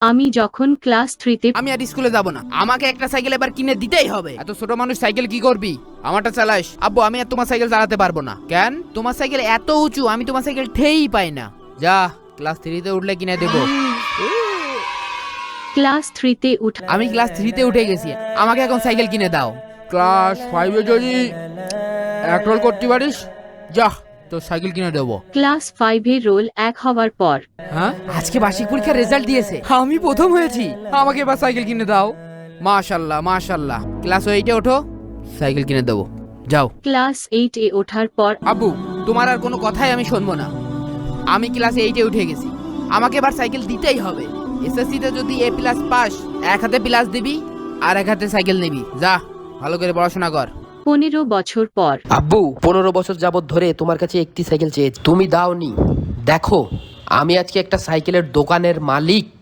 আমি যখন ক্লাস 3-তে আমি আর স্কুলে যাব না, আমাকে একটা সাইকেল এবার কিনে দিতেই হবে। এত ছোট মানুষ সাইকেল কি করবি? আমারটা চালাস। আব্বু, আমি আর তোমার সাইকেল চালাতে পারবো না। কেন? তোমার সাইকেল এত উঁচু, আমি তোমার সাইকেল ঠেই পাই না। যা, ক্লাস 3-তে উঠলে কিনে দেবো। ক্লাস 3-তে উঠা আমি ক্লাস 3-তে উঠে গেছি, আমাকে এখন সাইকেল কিনে দাও। ক্লাস 5-এ যদি এক রোল করতে পারিস, যা, তোর সাইকেল কিনে দেবো। ক্লাস 5-এ রোল 1 হওয়ার পর হ্যাঁ, আজকে বার্ষিক পরীক্ষার রেজাল্ট দিয়েছে, আমি প্রথম হয়েছি। আমাকে এবার সাইকেল কিনে দাও। মাশাআল্লাহ মাশাআল্লাহ। ক্লাস 8-এ ওঠো, সাইকেল কিনে দেবো। যাও। ক্লাস 8-এ ওঠার পর আব্বু, তোমার আর কোনো কথাই আমি শুনবো না। আমি ক্লাস 8-এ উঠে গেছি, আমাকে এবার সাইকেল দিতেই হবে। এসএসসিতে যদি এ প্লাস পাস, এক হাতে প্লাস দিবি আর এক হাতে সাইকেল নিবি। যা, ভালো করে পড়াশোনা কর। 15 বছর পর আব্বু, 15 বছর যাবত ধরে তোমার কাছে একটি সাইকেল চেয়েছি, তুমি দাওনি। দেখো, আমি আজকে একটা সাইকেলের দোকানের মালিক।